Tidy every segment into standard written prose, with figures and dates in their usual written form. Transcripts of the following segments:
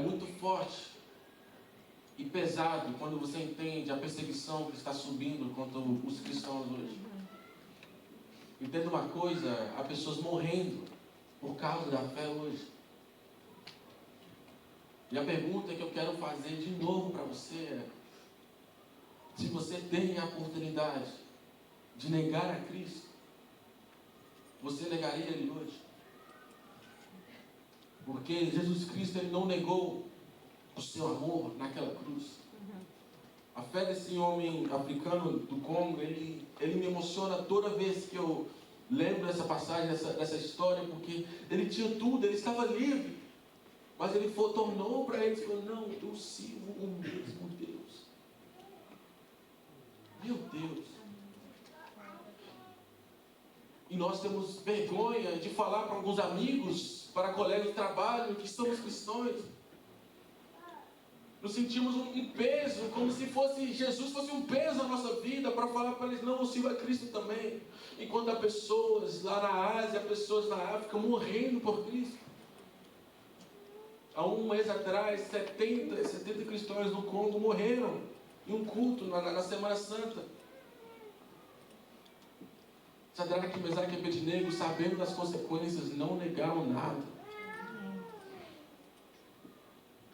muito forte e pesado quando você entende a perseguição que está subindo contra os cristãos hoje. Entenda uma coisa, há pessoas morrendo por causa da fé hoje. E a pergunta que eu quero fazer de novo para você é: se você tem a oportunidade de negar a Cristo, você negaria Ele hoje? Porque Jesus Cristo, Ele não negou o seu amor naquela cruz. A fé desse homem africano do Congo, ele me emociona toda vez que eu lembro dessa passagem, dessa história, porque ele tinha tudo, ele estava livre, mas ele tornou para eles e falou: não, eu sirvo o mesmo Deus. Meu Deus. E nós temos vergonha de falar para alguns amigos, para colegas de trabalho, que somos cristãos. Nos sentimos um peso, como se Jesus fosse um peso na nossa vida, para falar para eles: não, eu sirvo a Cristo também. Enquanto há pessoas lá na Ásia, pessoas na África morrendo por Cristo. Há um mês atrás, 70 cristãos no Congo morreram em um culto na Semana Santa. Sadraque, Mesaque e Abednego, sabendo das consequências, não negaram nada.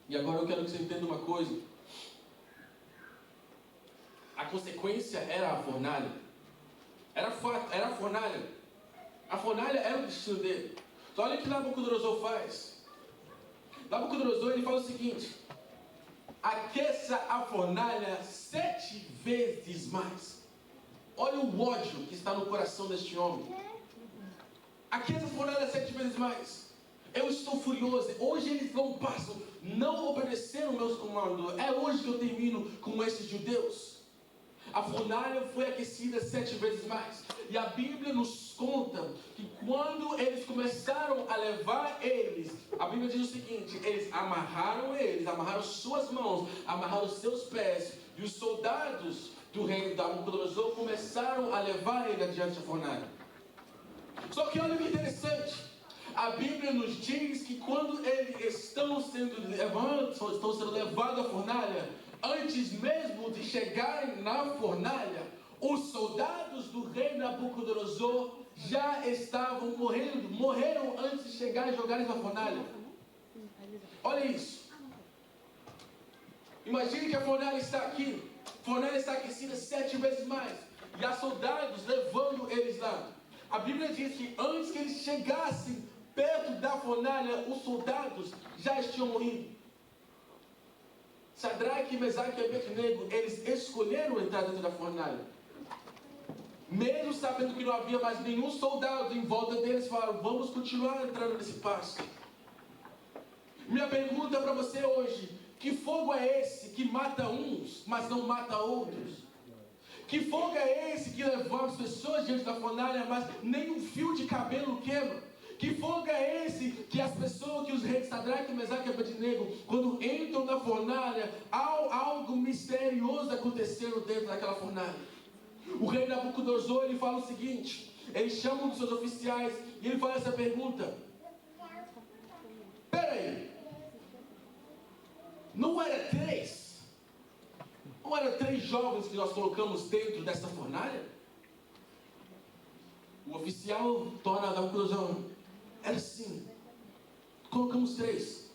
E agora eu quero que você entenda uma coisa. A consequência era a fornalha. Era fato, era a fornalha. A fornalha era o destino dele. Então olha o que Nabucodonosor faz. Nabucodonosor, ele fala o seguinte: aqueça a fornalha 7 vezes mais. Olha o ódio que está no coração deste homem. Aqueça a fornalha 7 vezes mais. Eu estou furioso. Hoje eles não obedeceram meus comandos. É hoje que eu termino com esses judeus. A fornalha foi aquecida 7 vezes mais. E a Bíblia nos conta que quando eles começaram a levar eles, a Bíblia diz o seguinte: eles amarraram suas mãos, amarraram seus pés, e os soldados do rei Nabucodonosor começaram a levar ele adiante da fornalha. Só que olha que interessante. A Bíblia nos diz que quando eles estão sendo levados à fornalha, antes mesmo de chegarem na fornalha, os soldados do rei Nabucodonosor já estavam morrendo. Morreram antes de chegar e jogarem na fornalha. Olha isso. Imagine que a fornalha está aqui. A fornalha está aquecida 7 vezes mais. E há soldados levando eles lá. A Bíblia diz que antes que eles chegassem perto da fornalha, os soldados já tinham morrido. Sadraque, Mesaque e Abednego, eles escolheram entrar dentro da fornalha. Mesmo sabendo que não havia mais nenhum soldado em volta deles, falaram: vamos continuar entrando nesse passo. Minha pergunta para você hoje: que fogo é esse que mata uns, mas não mata outros? Que fogo é esse que leva as pessoas diante da fornalha, mas nem um fio de cabelo queima? Que fogo é esse que as pessoas, que os reis Sadraque, Mesaque e Abednego, quando entram na fornalha, algo misterioso acontecendo dentro daquela fornalha? O rei Nabucodonosor, ele fala o seguinte: ele chama um dos seus oficiais e ele faz essa pergunta: peraí, não era 3 jovens que nós colocamos dentro dessa fornalha? O oficial torna Nabucodonosor: era sim, colocamos 3.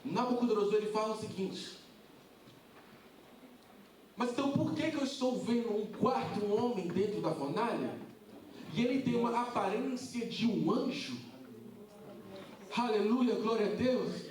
Nabucodonosor, ele fala o seguinte: mas então por que eu estou vendo um quarto homem dentro da fornalha? E ele tem uma aparência de um anjo? Aleluia, glória a Deus.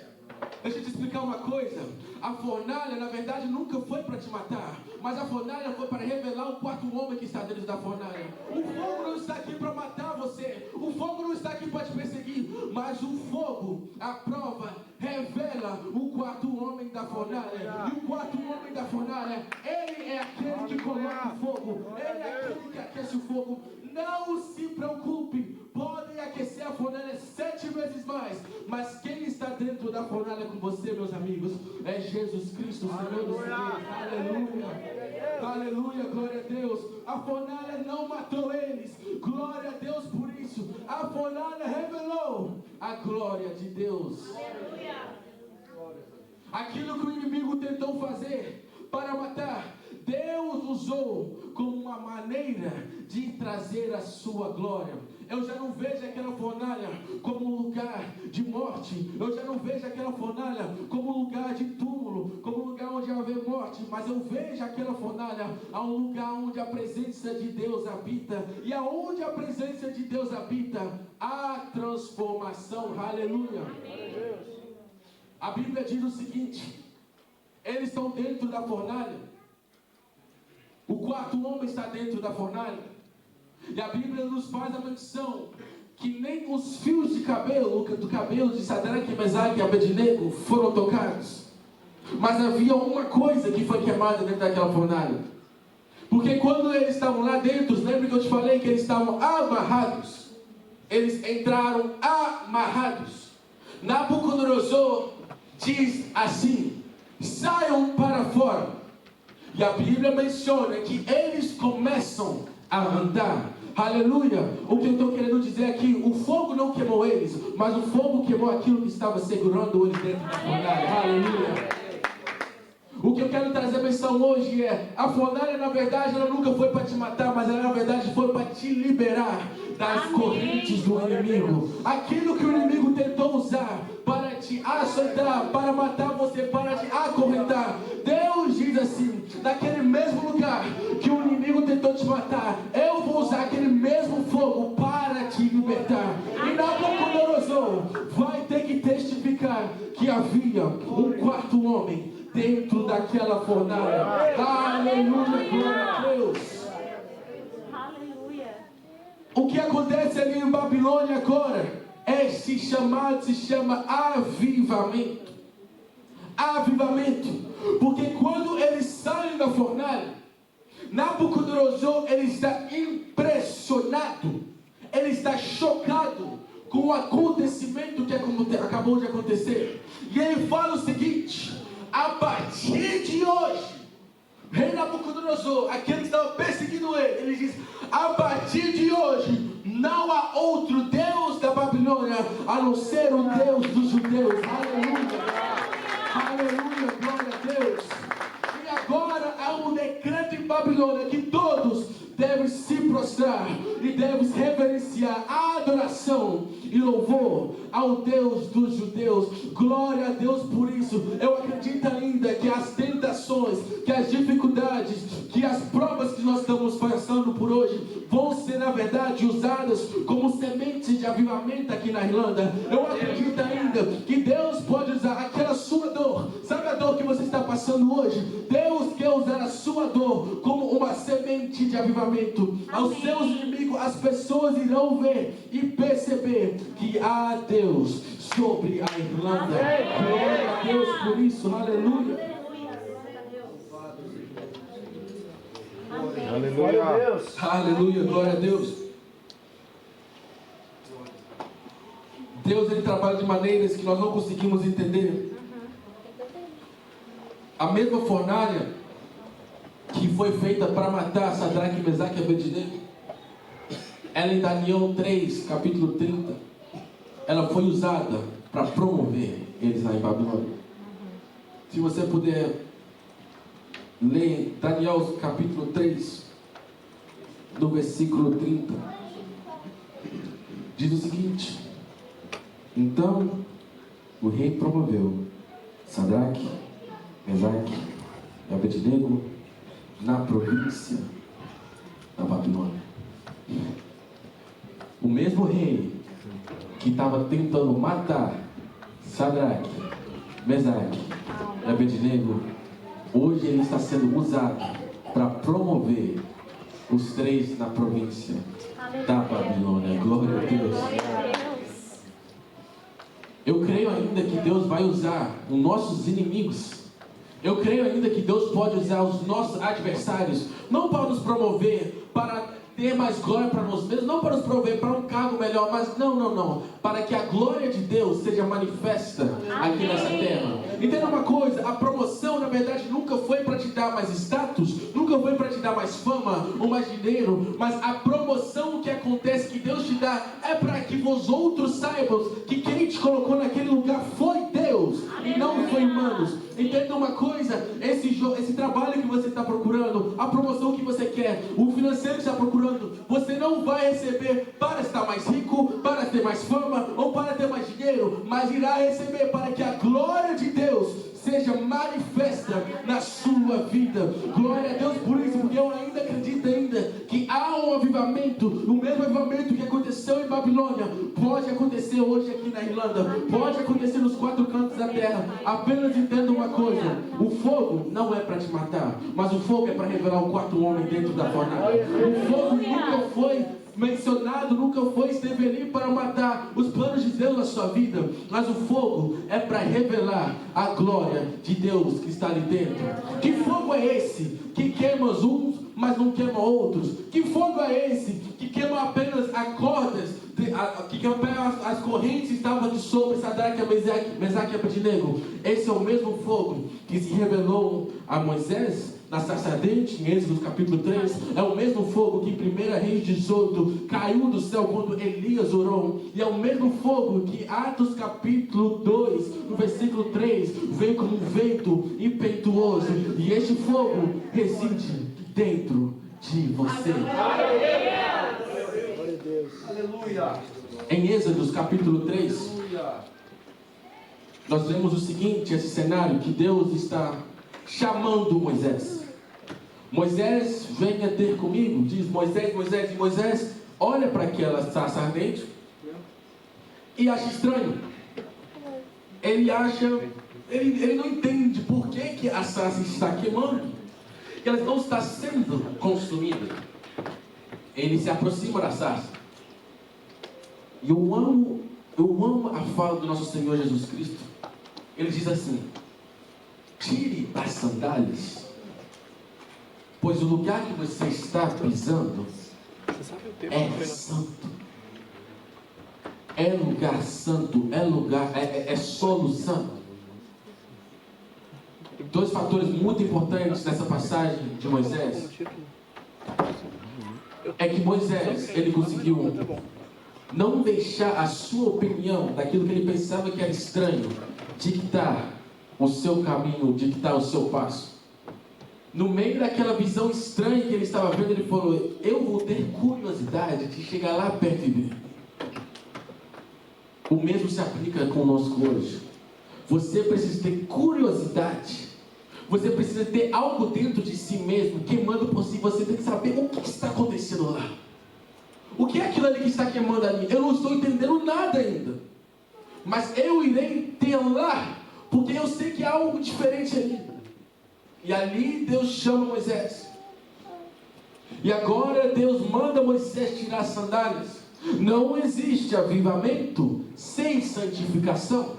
Deixa eu te explicar uma coisa. A fornalha, na verdade, nunca foi para te matar, mas a fornalha foi para revelar o quarto homem que está dentro da fornalha. O fogo não está aqui para matar você. O fogo não está aqui para te perseguir. Mas o fogo, a prova, revela o quarto homem da fornalha. E o quarto homem da fornalha, ele é aquele que coloca o fogo. Ele é aquele que aquece o fogo. Não se preocupe. Podem aquecer a fornalha 7 vezes mais, mas quem está dentro da fornalha com você, meus amigos, é Jesus Cristo, Senhor dos Senhores. Aleluia, aleluia, glória a Deus. A fornalha não matou eles, glória a Deus por isso. isso? A fornalha revelou a glória de Deus. Aquilo que o inimigo tentou fazer para matar, Deus usou como uma maneira de trazer a sua glória. Eu já não vejo aquela fornalha como um lugar de morte. Eu já não vejo aquela fornalha como um lugar de túmulo, como um lugar onde haver morte. Mas eu vejo aquela fornalha a um lugar onde a presença de Deus habita. E aonde a presença de Deus habita, há transformação. Aleluia. A Bíblia diz o seguinte: eles estão dentro da fornalha. O quarto homem está dentro da fornalha. E a Bíblia nos faz a menção que nem os fios de cabelo, do cabelo de Sadraque, Mesaque e Abednego foram tocados. Mas havia uma coisa que foi queimada dentro daquela fornalha. Porque quando eles estavam lá dentro, lembra que eu te falei que eles estavam amarrados? Eles entraram amarrados. Nabucodonosor diz assim: saiam para fora. E a Bíblia menciona que eles começam a andar. Aleluia. O que eu estou querendo dizer aqui, o fogo não queimou eles, mas o fogo queimou aquilo que estava segurando eles dentro da fornalha. Aleluia. O que eu quero trazer a menção hoje é: a fornalha, na verdade, ela nunca foi para te matar, mas ela, na verdade, foi para te liberar das correntes do inimigo. Aquilo que o inimigo tentou usar para te açoitar, para matar você, para te acorrentar, Deus diz assim: naquele mesmo lugar que o inimigo tentou te matar, eu vou usar aquele mesmo fogo para te libertar. E Nabucodonosor vai ter que testificar que havia um quarto homem dentro daquela fornalha. Aleluia, glória a Deus. Aleluia. O que acontece ali em Babilônia agora se chama avivamento. Avivamento. Porque quando eles saem da fornalha, Nabucodonosor, ele está impressionado, ele está chocado com o acontecimento que acabou de acontecer. E ele fala o seguinte: a partir de hoje, rei Nabucodonosor, aquele que estava perseguindo ele diz: a partir de hoje, não há outro Deus da Babilônia a não ser o Deus dos judeus. Aleluia, aleluia, glória a Deus. E agora há um decreto em Babilônia que todos devem se prostrar e devem reverenciar a adoração e louvor ao Deus dos judeus. Glória a Deus por isso. Eu acredito ainda que as tentações, que as dificuldades, que as provas que nós estamos passando por hoje vão ser, na verdade, usadas como sementes de avivamento aqui na Irlanda. Eu acredito ainda que Deus pode usar aquela sua dor. Sabe a dor que você está passando hoje? Deus quer usar a sua dor como uma semente de avivamento. Aos seus inimigos, as pessoas irão ver e perceber que há Deus sobre a Irlanda. Glória a Deus por isso. Aleluia. Aleluia. Aleluia, glória a Deus. Deus, ele trabalha de maneiras que nós não conseguimos entender. A mesma fornalha que foi feita para matar Sadraque, Mesaque e Abednego, ela em Daniel 3, capítulo 30, ela foi usada para promover eles lá em Babilônia. Se você puder ler Daniel capítulo 3, do versículo 30, diz o seguinte: então o rei promoveu Sadraque, Mesaque e Abednego na província da Babilônia. O mesmo rei que estava tentando matar Sadraque, Mesaque e Abednego, hoje ele está sendo usado para promover os três na província da Babilônia. Glória a Deus. Eu creio ainda que Deus vai usar os nossos inimigos. Eu creio ainda que Deus pode usar os nossos adversários, não para nos promover, para ter mais glória para nós mesmos, não para nos prover para um cargo melhor, mas não, para que a glória de Deus seja manifesta aqui nessa terra. Entenda uma coisa, a promoção na verdade nunca foi para te dar mais status, nunca foi para te dar mais fama ou mais dinheiro, mas a promoção que acontece, que Deus te dá, é para que vós outros saibam que quem te colocou naquele lugar foi Deus e não foi humanos. Entenda uma coisa, esse trabalho que você está procurando, a promoção que você quer, o financeiro que você está procurando, você não vai receber para estar mais rico, para ter mais fama ou para ter mais dinheiro, mas irá receber para que a glória de Deus seja manifesta na sua vida. Glória a Deus por isso, porque eu ainda acredito que há um avivamento, o mesmo avivamento que aconteceu em Babilônia, pode acontecer hoje aqui na Irlanda, pode acontecer nos 4 cantos da terra. Apenas entenda uma coisa, o fogo não é para te matar, mas o fogo é para revelar o quarto homem dentro da fornalha. O fogo nunca foi mencionado, nunca esteve ali para matar os planos de Deus na sua vida, mas o fogo é para revelar a glória de Deus que está ali dentro. Que fogo é esse que queima uns, mas não queima outros? Que fogo é esse que queima apenas as cordas, que queima as correntes que estavam de sobre Sadraque, Mesaque e Abednego? Esse é o mesmo fogo que se revelou a Moisés na sarça ardente, em Êxodo capítulo 3, é o mesmo fogo que em 1 Reis 18 caiu do céu quando Elias orou, e é o mesmo fogo que Atos capítulo 2, no versículo 3, vem como um vento impetuoso, e este fogo reside dentro de você. Aleluia. Em Êxodo capítulo 3, nós vemos o seguinte, esse cenário, que Deus está chamando Moisés. Moisés, venha ter comigo, diz Moisés, e Moisés olha para aquela sarça ardente e acha estranho. Ele não entende por que a sarça está queimando, que ela não está sendo consumida. Ele se aproxima da sarça. E eu amo a fala do nosso Senhor Jesus Cristo. Ele diz assim: tire as sandálias, pois o lugar que você está pisando é santo. É lugar santo, é solo santo. 2 fatores muito importantes nessa passagem de Moisés é que Moisés, ele conseguiu não deixar a sua opinião, daquilo que ele pensava que era estranho, dictar o seu caminho, dictar o seu passo. No meio daquela visão estranha que ele estava vendo, ele falou: eu vou ter curiosidade de chegar lá perto de mim. O mesmo se aplica conosco hoje. Você precisa ter curiosidade. Você precisa ter algo dentro de si mesmo, queimando por si. Você tem que saber o que está acontecendo lá. O que é aquilo ali que está queimando ali? Eu não estou entendendo nada ainda. Mas eu irei ter lá, porque eu sei que há algo diferente ali. E ali Deus chama Moisés. E agora Deus manda Moisés tirar as sandálias. Não existe avivamento sem santificação.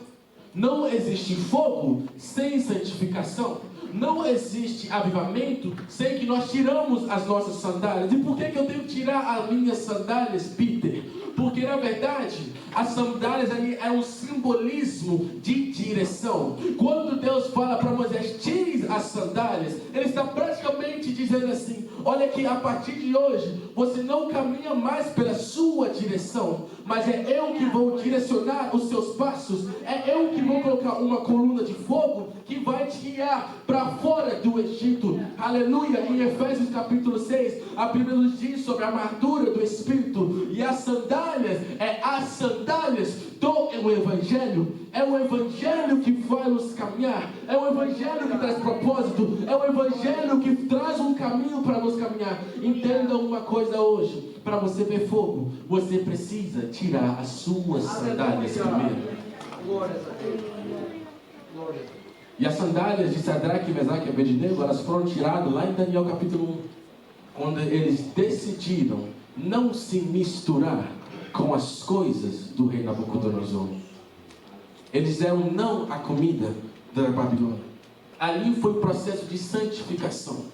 Não existe fogo sem santificação. Não existe avivamento sem que nós tiramos as nossas sandálias. E por que eu tenho que tirar as minhas sandálias, Peter? Porque na verdade as sandálias ali é um simbolismo de direção. Quando Deus fala para Moisés: tire as sandálias, Ele está praticamente dizendo assim: olha que a partir de hoje você não caminha mais pela sua direção, mas é eu que vou direcionar os seus passos. É eu que vou colocar uma coluna de fogo que vai te guiar para fora do Egito. Aleluia. Em Efésios capítulo 6, a Bíblia nos diz sobre a armadura do Espírito, e as sandálias do Evangelho. É o Evangelho que vai nos caminhar, é o Evangelho que traz propósito, é o Evangelho que traz um caminho para nos caminhar. Entenda uma coisa hoje: para você ver fogo, você precisa tirar as suas sandálias primeiro. E as sandálias de Sadraque, Mesaque e Abednego, elas foram tiradas lá em Daniel capítulo 1, quando eles decidiram não se misturar com as coisas do rei Nabucodonosor. Eles disseram não à comida da Babilônia. Ali foi o processo de santificação.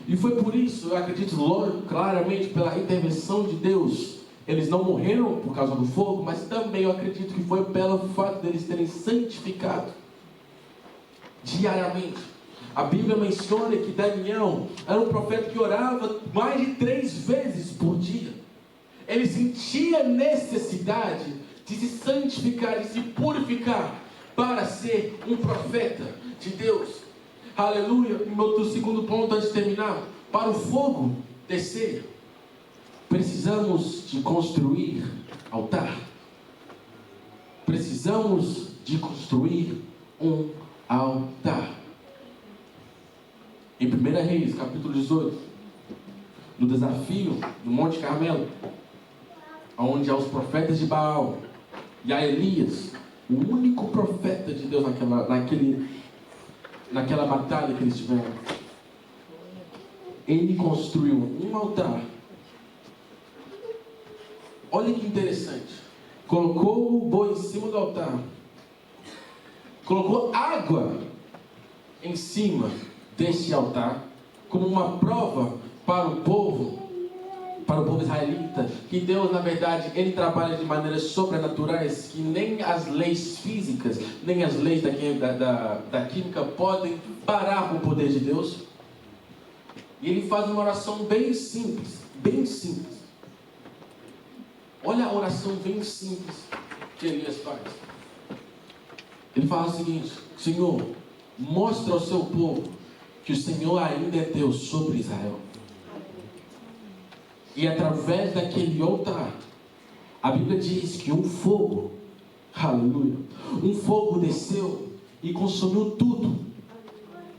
E foi por isso, eu acredito claramente, pela intervenção de Deus, eles não morreram por causa do fogo, mas também eu acredito que foi pelo fato deles terem santificado diariamente. A Bíblia menciona que Daniel era um profeta que orava mais de 3 vezes por dia. Ele sentia necessidade de se santificar, de se purificar para ser um profeta de Deus. Aleluia. E meu segundo ponto antes de terminar: para o fogo descer, precisamos de construir altar. Precisamos de construir um altar. Em 1 Reis, capítulo 18, no desafio do Monte Carmelo, onde há os profetas de Baal e há Elias, o único profeta de Deus naquela batalha que eles tiveram. Ele construiu um altar. Olha que interessante. Colocou o boi em cima do altar. Colocou água em cima deste altar, como uma prova para o povo israelita, que Deus, na verdade, Ele trabalha de maneiras sobrenaturais, que nem as leis físicas, nem as leis da química podem parar o poder de Deus. E Ele faz uma oração bem simples, bem simples. Olha a oração bem simples que Elias faz. Ele fala o seguinte: Senhor, mostra ao seu povo que o Senhor ainda é Deus sobre Israel. E através daquele altar, a Bíblia diz que um fogo, aleluia, um fogo desceu e consumiu tudo.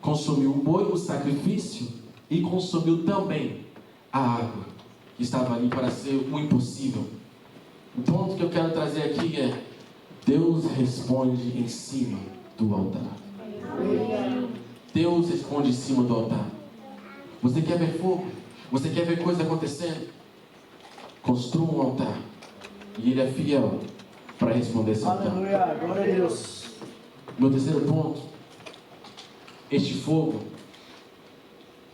Consumiu o boi, o sacrifício, e consumiu também a água que estava ali para ser o impossível. O ponto que eu quero trazer aqui é: Deus responde em cima do altar. Deus responde em cima do altar. Você quer ver fogo? Você quer ver coisas acontecendo? Construa um altar. E Ele é fiel para responder esse altar. Aleluia, glória a Deus. Meu terceiro ponto: este fogo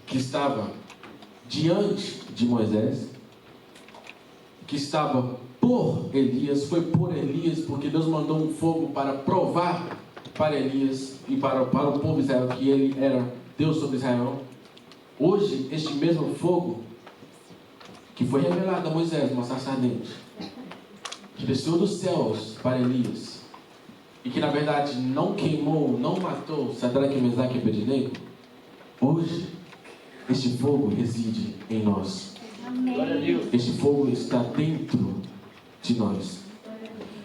que estava diante de Moisés, que estava por Elias, foi por Elias, porque Deus mandou um fogo para provar para Elias e para o povo de Israel que Ele era Deus sobre Israel. Hoje, este mesmo fogo que foi revelado a Moisés, uma sarça ardente, que desceu dos céus para Elias, e que na verdade não queimou, não matou Sadraque, Mesaque e Abednego, hoje este fogo reside em nós. Amém. Este fogo está dentro de nós.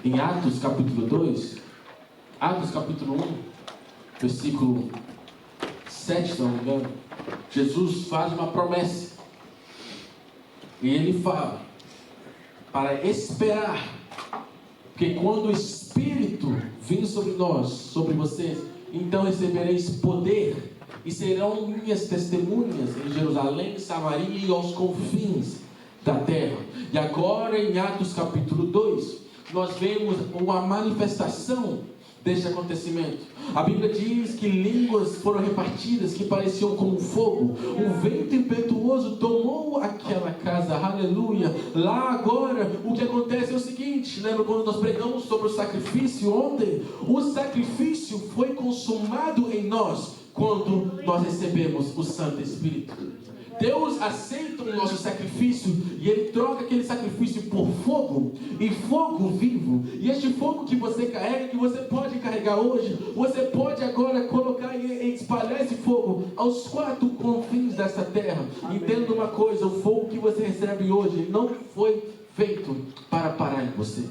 Em Atos capítulo 2, Atos capítulo 1, versículo 7, se não me engano, Jesus faz uma promessa. E Ele fala para esperar, porque quando o Espírito vir sobre nós, sobre vocês, então recebereis poder e serão minhas testemunhas em Jerusalém, Samaria e aos confins da terra. E agora em Atos capítulo 2, nós vemos uma manifestação deste acontecimento. A Bíblia diz que línguas foram repartidas que pareciam como fogo. Um vento impetuoso tomou aquela casa. Aleluia. Lá agora o que acontece é o seguinte: lembra quando nós pregamos sobre o sacrifício ontem? O sacrifício foi consumado em nós quando nós recebemos o Santo Espírito. Deus aceita o nosso sacrifício e Ele troca aquele sacrifício por fogo, e fogo vivo. E este fogo que você carrega, que você pode carregar hoje, você pode agora colocar e espalhar esse fogo aos 4 confins dessa terra. Entenda uma coisa: o fogo que você recebe hoje não foi feito para parar em você.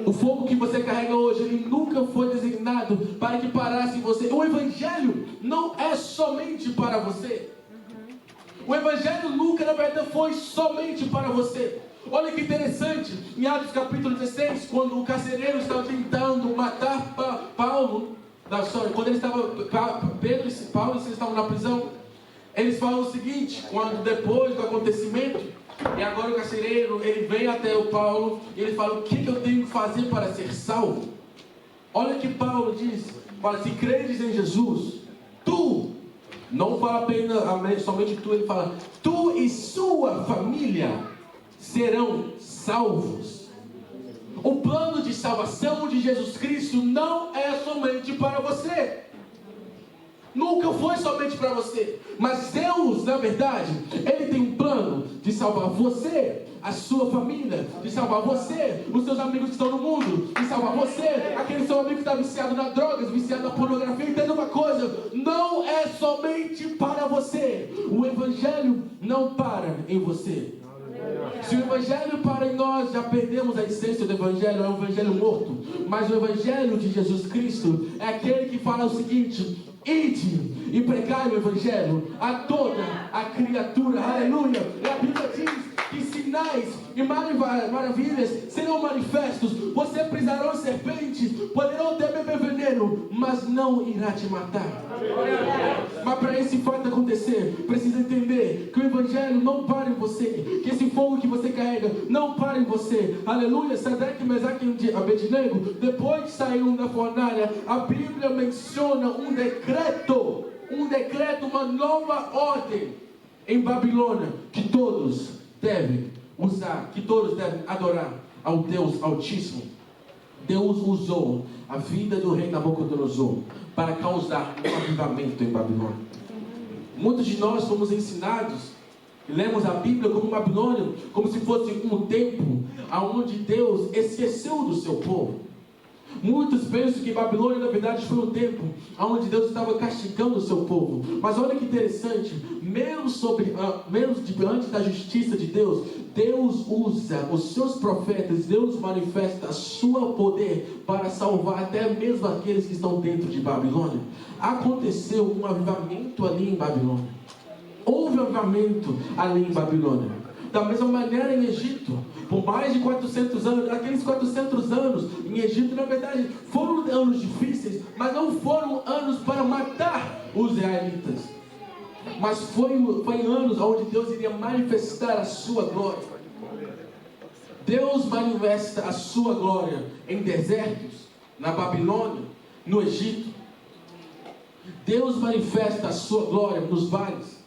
O fogo que você carrega hoje, ele nunca foi designado para que parasse em você. O Evangelho não é somente para você. O Evangelho nunca, na verdade, foi somente para você. Olha que interessante, em Atos capítulo 16, quando o carcereiro estava tentando matar Paulo, quando ele estava, Pedro e Paulo estavam na prisão, eles falam o seguinte: quando depois do acontecimento, e agora o carcereiro, ele vem até o Paulo, e ele fala: o que eu tenho que fazer para ser salvo? Olha o que Paulo diz: fala, se credes em Jesus, tu Não fala apenas somente tu, ele fala: tu e sua família serão salvos. O plano de salvação de Jesus Cristo não é somente para você. Nunca foi somente para você. Mas Deus, na verdade, Ele tem um plano de salvar você, a sua família, de salvar você, os seus amigos que estão no mundo, de salvar você, aquele seu amigo que está viciado nas drogas, viciado na pornografia. Entenda uma coisa: não é somente para você. O Evangelho não para em você. Se o Evangelho para em nós, já perdemos a essência do Evangelho, é um Evangelho morto. Mas o Evangelho de Jesus Cristo é aquele que fala o seguinte: ide e pregai o Evangelho a toda a criatura. Aleluia. E a Bíblia diz que sinais e maravilhas serão manifestos. Você pisará serpentes, poderão até beber veneno, mas não irá te matar. Mas para esse fato acontecer, precisa entender que o Evangelho não para em você, que esse fogo que você carrega não para em você. Aleluia. Sadraque, Mesaque e Abednego, depois que saíram da fornalha, a Bíblia menciona um decreto, uma nova ordem em Babilônia, que todos devem usar, que todos devem adorar ao Deus Altíssimo. Deus usou a vida do rei Nabucodonosor para causar um avivamento em Babilônia. Muitos de nós fomos ensinados e lemos a Bíblia como Babilônia, como se fosse um tempo onde Deus esqueceu do seu povo. Muitos pensam que Babilônia, na verdade, foi um tempo onde Deus estava castigando o seu povo. Mas olha que interessante, menos diante da justiça de Deus, Deus usa os seus profetas, Deus manifesta o seu poder para salvar até mesmo aqueles que estão dentro de Babilônia. Aconteceu um avivamento ali em Babilônia. Houve um avivamento ali em Babilônia. Da mesma maneira em Egito, por mais de 400 anos, aqueles 400 anos em Egito, na verdade, foram anos difíceis, mas não foram anos para matar os israelitas. Mas foi anos onde Deus iria manifestar a sua glória. Deus manifesta a sua glória em desertos, na Babilônia, no Egito. Deus manifesta a sua glória nos vales.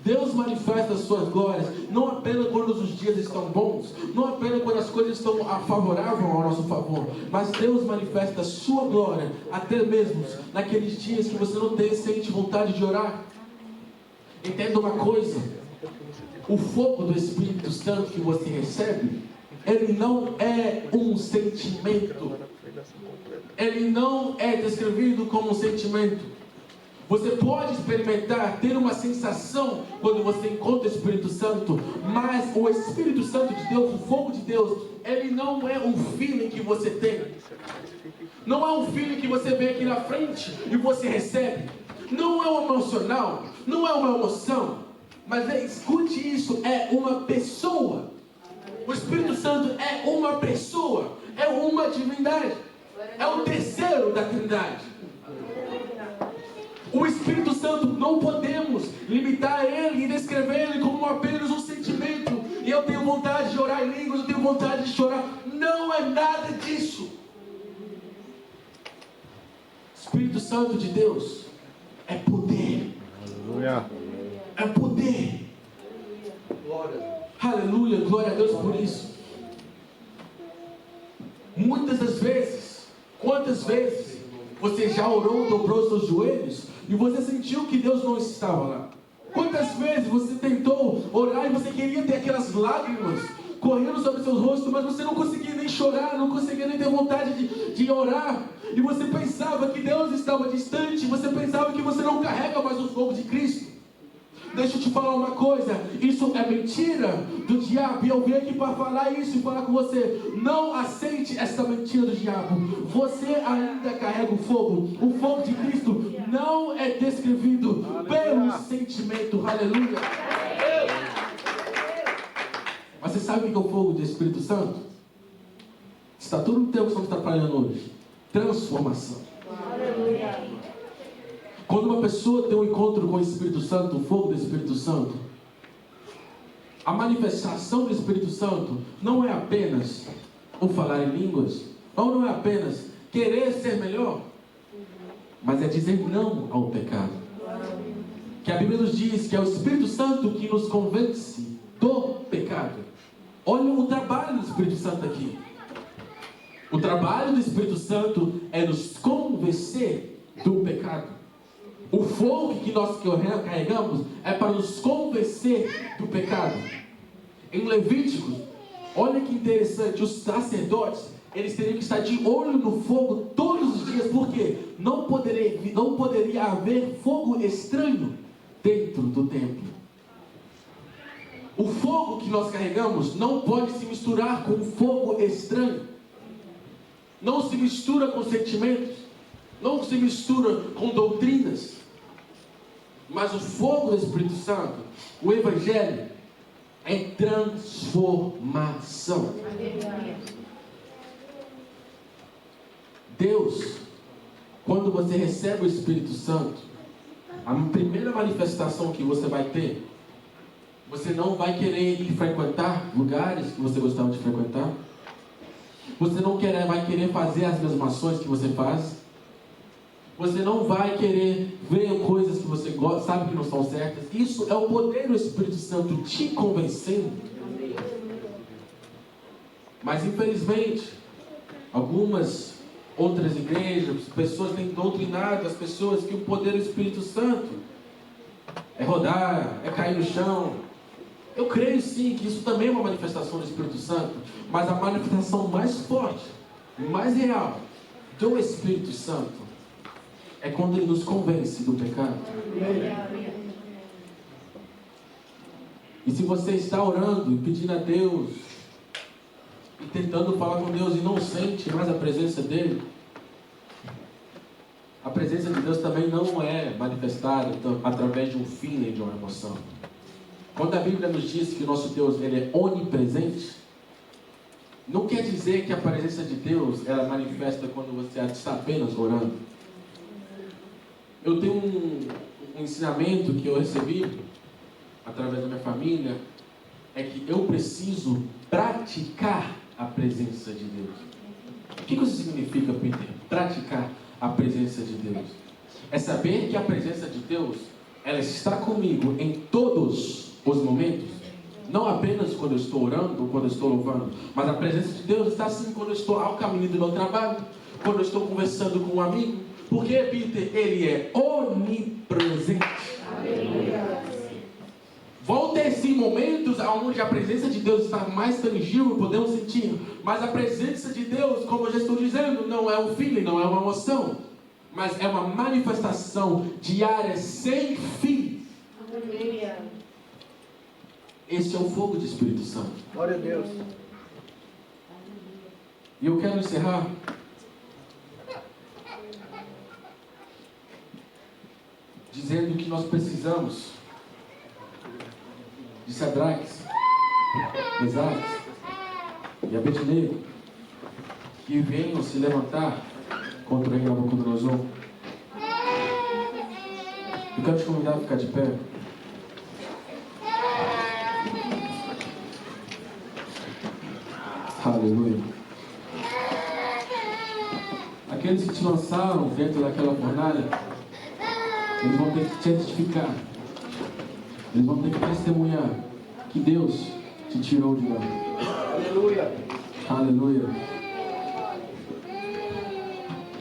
Deus manifesta as suas glórias, não apenas quando os dias estão bons, não apenas quando as coisas estão favoráveis ao nosso favor, mas Deus manifesta a sua glória, até mesmo naqueles dias que você não sente vontade de orar. Entenda uma coisa: o fogo do Espírito Santo que você recebe, ele não é um sentimento, ele não é descrevido como um sentimento. Você pode experimentar, ter uma sensação quando você encontra o Espírito Santo, mas o Espírito Santo de Deus, o fogo de Deus, ele não é um feeling que você tem. Não é um feeling que você vê aqui na frente e você recebe. Não é um emocional, não é uma emoção, mas escute isso, é uma pessoa. O Espírito Santo é uma pessoa, é uma divindade, é o terceiro da Trindade. O Espírito Santo, não podemos limitar ele e descrever ele como apenas um sentimento. E eu tenho vontade de orar em línguas, eu tenho vontade de chorar. Não é nada disso. Espírito Santo de Deus é poder. Aleluia. É poder. Aleluia, glória a Deus por isso. Muitas das vezes, quantas vezes você já orou, dobrou seus joelhos e você sentiu que Deus não estava lá? Quantas vezes você tentou orar e você queria ter aquelas lágrimas correndo sobre seus rostos, mas você não conseguia nem chorar, não conseguia nem ter vontade de orar, e você pensava que Deus estava distante, você pensava que você não carrega mais o fogo de Cristo? Deixa eu te falar uma coisa, isso é mentira do diabo, e eu vim aqui para falar isso e falar com você: não aceite essa mentira do diabo. Você ainda carrega o fogo de Cristo não é descrevido pelo sentimento. Aleluia. Mas você sabe o que é o fogo do Espírito Santo? Está todo o tempo que estamos trabalhando hoje. Transformação. Aleluia. Quando uma pessoa tem um encontro com o Espírito Santo, o fogo do Espírito Santo, a manifestação do Espírito Santo não é apenas o falar em línguas, ou não é apenas querer ser melhor, mas é dizer não ao pecado. que a Bíblia nos diz que é o Espírito Santo que nos convence do pecado. Olha o trabalho do Espírito Santo aqui. O trabalho do Espírito Santo é nos convencer do pecado. O fogo que nós carregamos é para nos convencer do pecado. Em Levíticos, olha que interessante, os sacerdotes, eles teriam que estar de olho no fogo todos os dias, porque não poderia haver fogo estranho dentro do templo. O fogo que nós carregamos não pode se misturar com fogo estranho. Não se mistura com sentimentos, não se mistura com doutrinas. Mas o fogo do Espírito Santo, o Evangelho, é transformação. Deus, quando você recebe o Espírito Santo, a primeira manifestação que você vai ter, você não vai querer ir frequentar lugares que você gostava de frequentar. Você não vai querer fazer as mesmas ações que você faz. Você não vai querer ver coisas que você sabe que não são certas. Isso é o poder do Espírito Santo te convencendo. Mas infelizmente, algumas outras igrejas, pessoas têm doutrinado as pessoas que o poder do Espírito Santo é rodar, é cair no chão. Eu creio sim que isso também é uma manifestação do Espírito Santo, mas a manifestação mais forte, mais real do Espírito Santo é quando ele nos convence do pecado. E se você está orando e pedindo a Deus e tentando falar com Deus e não sente mais a presença dele, a presença de Deus também não é manifestada através de um feeling, de uma emoção. Quando a Bíblia nos diz que o nosso Deus ele é onipresente, não quer dizer que a presença de Deus ela manifesta quando você está apenas orando. Eu tenho um ensinamento que eu recebi através da minha família, é que eu preciso praticar a presença de Deus. O que isso significa, Peter? Praticar a presença de Deus. É saber que a presença de Deus ela está comigo em todos os momentos, não apenas quando eu estou orando ou quando eu estou louvando, mas a presença de Deus está assim quando eu estou ao caminho do meu trabalho, quando eu estou conversando com um amigo, porque Peter, ele é onipresente. Vão ter sim momentos onde a presença de Deus está mais tangível, podemos sentir, mas a presença de Deus, como eu já estou dizendo, não é um feeling, não é uma emoção, mas é uma manifestação diária sem fim. Esse é o fogo do Espírito Santo. Glória a Deus. E eu quero encerrar dizendo que nós precisamos de Sadraques, Mesaques e Abednego que venham se levantar contra o rei Nabucodonosor. Eu quero te convidar a ficar de pé. Aleluia. Aqueles que te lançaram dentro daquela fornalha, eles vão ter que te testificar. Eles vão ter que testemunhar que Deus te tirou de lá. Aleluia. Aleluia.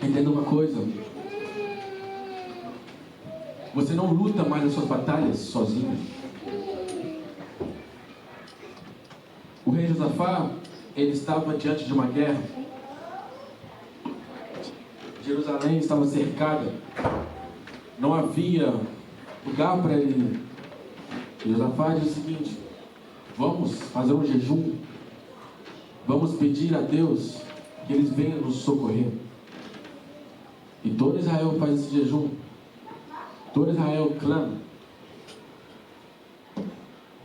Entenda uma coisa. Você não luta mais as suas batalhas sozinho. O rei Josafá, ele estava diante de uma guerra. Jerusalém estava cercada. Não havia lugar para ele ir. E Josafá diz o seguinte: vamos fazer um jejum. Vamos pedir a Deus que eles venham nos socorrer. E todo Israel faz esse jejum. Todo Israel clama.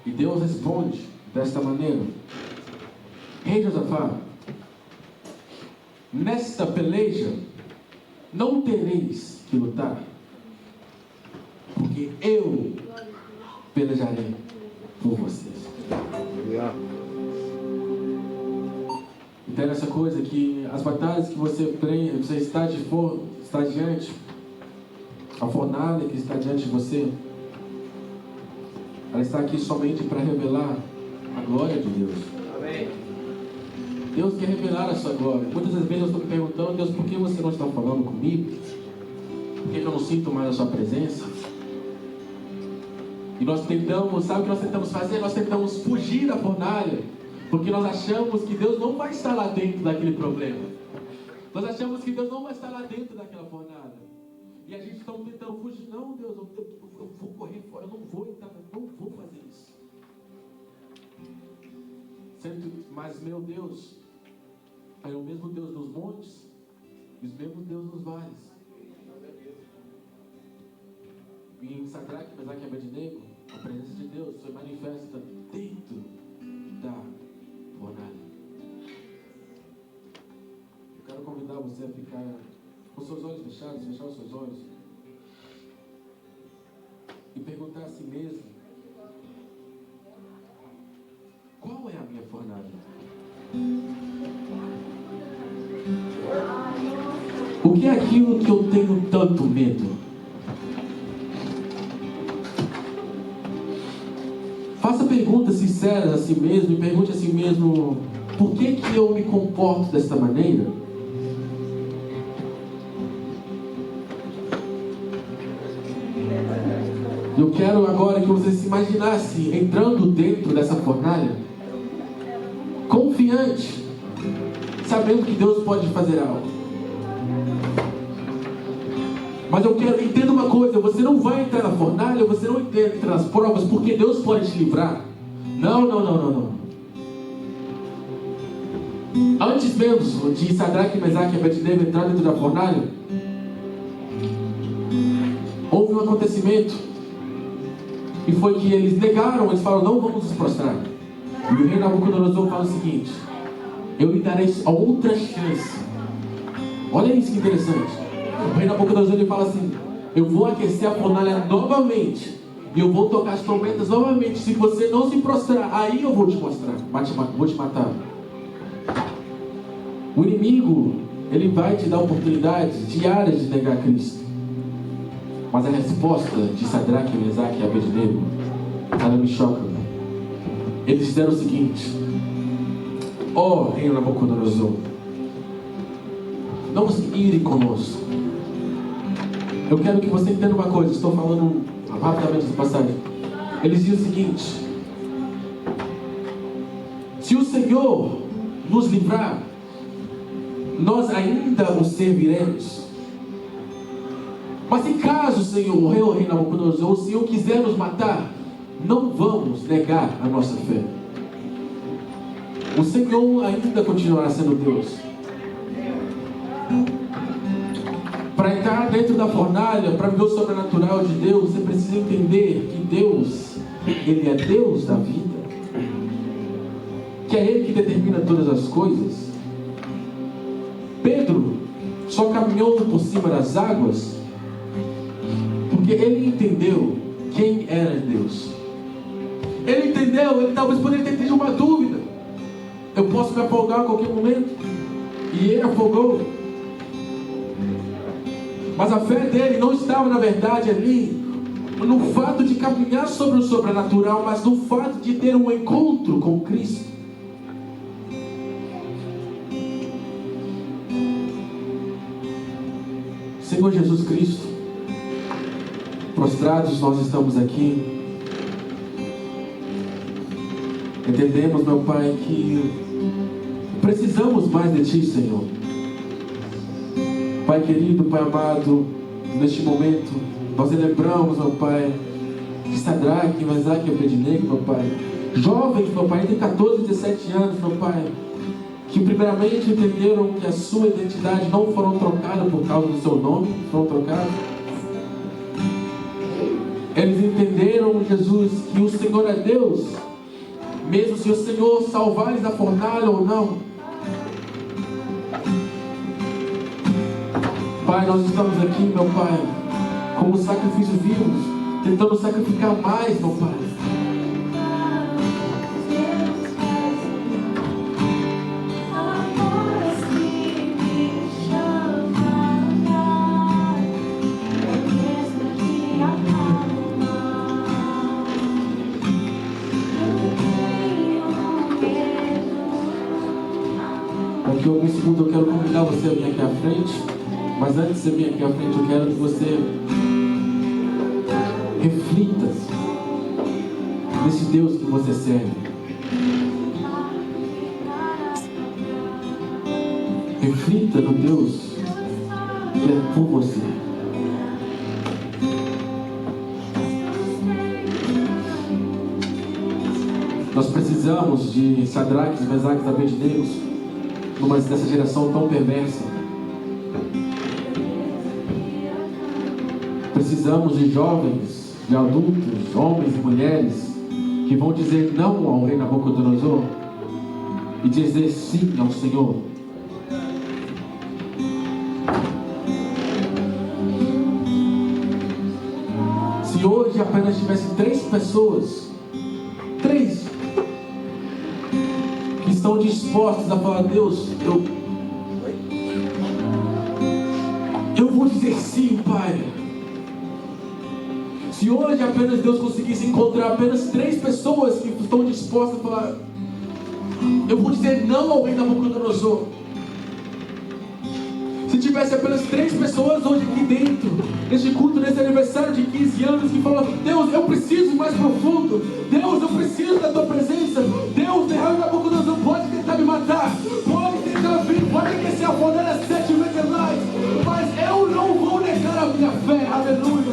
E Deus responde desta maneira: Rei Josafá, nesta peleja não tereis que lutar, porque eu pelejarei por vocês. Então essa coisa que as batalhas que você está diante, a fornalha que está diante de você, ela está aqui somente para revelar a glória de Deus. Amém. Deus quer revelar a sua glória. Muitas das vezes eu estou me perguntando: Deus, por que você não está falando comigo? Por que eu não sinto mais a sua presença? E nós tentamos, sabe o que nós tentamos fazer? Nós tentamos fugir da fornalha, porque nós achamos que Deus não vai estar lá dentro daquele problema. Nós achamos que Deus não vai estar lá dentro daquela fornalha. E a gente está tentando fugir. Não, Deus, eu vou correr fora, eu não vou entrar, eu não vou fazer isso. Mas meu Deus é o mesmo Deus dos montes e o mesmo Deus dos vales. E em Sadraque, Mesaque e Abednego, a presença de Deus foi manifesta dentro da fornalha. Eu quero convidar você a ficar com seus olhos fechados, fechar os seus olhos e perguntar a si mesmo: qual é a minha fornalha? O que é aquilo que eu tenho tanto medo? Faça perguntas sinceras a si mesmo e pergunte a si mesmo: por que eu me comporto desta maneira? Eu quero agora que você se imaginasse entrando dentro dessa fornalha, confiante, sabendo que Deus pode fazer algo. Mas eu quero, entenda uma coisa: você não vai entrar na fornalha, você não entra nas provas porque Deus pode te livrar. Não. Antes mesmo de Sadraque, Mesaque e Abednego entrar dentro da fornalha, houve um acontecimento, e foi que eles negaram, eles falaram: não vamos nos prostrar. E o rei Nabucodonosor fala o seguinte: eu lhe darei a outra chance. Olha isso que interessante. O rei Nabucodonosor, ele fala assim: eu vou aquecer a fornalha novamente, e eu vou tocar as trombetas novamente. Se você não se prostrar, aí eu vou te mostrar, vou te matar. O inimigo, ele vai te dar oportunidades diárias de negar Cristo. Mas a resposta de Sadraque, Mesaque e Abednego, ela me choca. Eles disseram o seguinte: ó rei Nabucodonosor, não se ire conosco. Eu quero que você entenda uma coisa, estou falando rapidamente essa passagem. Eles dizem o seguinte: se o Senhor nos livrar, nós ainda o serviremos. Mas se caso, Senhor, o rei Nabucodonosor, o Senhor quiser nos matar, não vamos negar a nossa fé. O Senhor ainda continuará sendo Deus. Para entrar dentro da fornalha, para viver o sobrenatural de Deus, você precisa entender que Deus, Ele é Deus da vida, que é Ele que determina todas as coisas. Pedro só caminhou por cima das águas porque ele entendeu quem era Deus. Ele entendeu, ele talvez poderia ter tido uma dúvida: eu posso me afogar a qualquer momento. E ele afogou. Mas a fé dele não estava, na verdade, ali no fato de caminhar sobre o sobrenatural, mas no fato de ter um encontro com Cristo. Senhor Jesus Cristo, prostrados nós estamos aqui. Entendemos, meu Pai, que precisamos mais de Ti, Senhor. Pai querido, Pai amado, neste momento nós lembramos, meu Pai, de Sadraque, Mesaque e Abednego, meu Pai, jovens, meu Pai, entre 14 e 17 anos, meu Pai, que primeiramente entenderam que a sua identidade não foram trocadas por causa do seu nome, foram trocadas. Eles entenderam, Jesus, que o Senhor é Deus, mesmo se o Senhor salvar eles da fornalha ou não. Pai, nós estamos aqui, meu Pai, como sacrifício vivos, tentando sacrificar mais, meu Pai. convidar você a vir aqui à frente, mas antes de você vir aqui à frente, eu quero que você reflita nesse Deus que você serve. Reflita no Deus que é por você. Nós precisamos de Sadraques, Mesaques e Abednego nessa geração tão perversa. Precisamos de jovens, de adultos, homens e mulheres que vão dizer não ao rei Nabucodonosor e dizer sim ao Senhor. Se hoje apenas tivesse 3 pessoas, 3, que estão dispostos a falar: Deus, eu vou dizer sim, Pai. Se hoje apenas Deus conseguisse encontrar apenas 3 pessoas que estão dispostas a falar: eu vou dizer não ao rei Nabucodonosor. Se tivesse apenas 3 pessoas hoje aqui dentro, neste culto, nesse aniversário de 15 anos, que falam: Deus, eu preciso ir mais profundo. Deus, eu preciso da tua presença. Deus, o rei Nabucodonosor pode tentar me matar, pode tentar vir, pode querer se afundar 7 vezes mais, mas eu não vou negar a minha fé. Aleluia.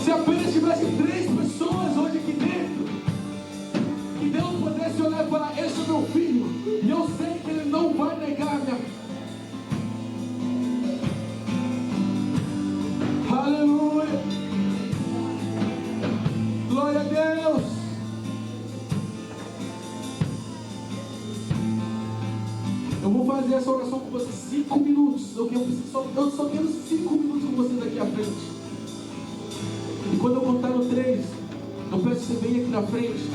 Se apenas tivesse 3 pessoas hoje aqui dentro, que Deus pudesse olhar e falar: esse é meu filho, e eu sei que ele não vai negar a minha fé. Aleluia. Glória a Deus. Eu vou fazer essa oração com vocês 5 minutos. Eu só quero 5 minutos com vocês aqui à frente. E quando eu contar no 3, eu peço que você venha aqui na frente.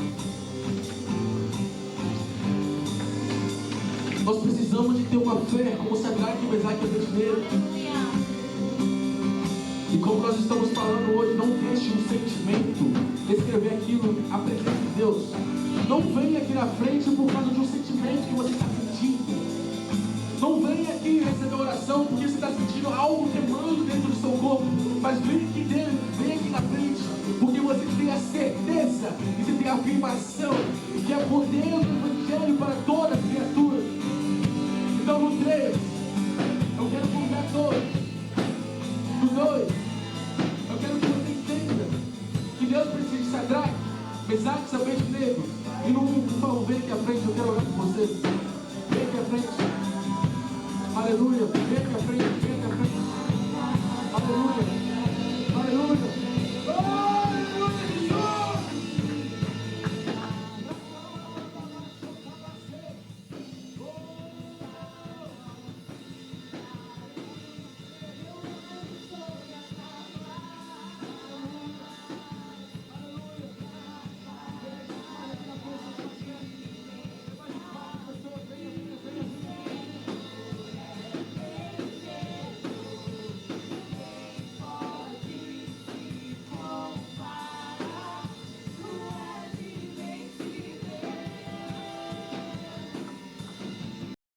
Nós precisamos de ter uma fé como Sadraque, Mesaque e Abednego. E como nós estamos falando hoje, não deixe um sentimento escrever aquilo à presença de Deus. Não venha aqui na frente por causa de um sentimento que você está sentindo. Não venha aqui receber oração porque você está sentindo algo queimando dentro do seu corpo. Mas venha aqui na frente porque você tem a certeza e você tem a afirmação que é poder do Evangelho para todas as criaturas. Então no 3, eu quero convidar todos. No 2, eu quero que você entenda que Deus precisa de Sadraque, Mesaque e Abednego. E no 1, por favor, vem aqui à frente, eu quero orar com você. Vem aqui à frente. Aleluia, vem aqui à frente.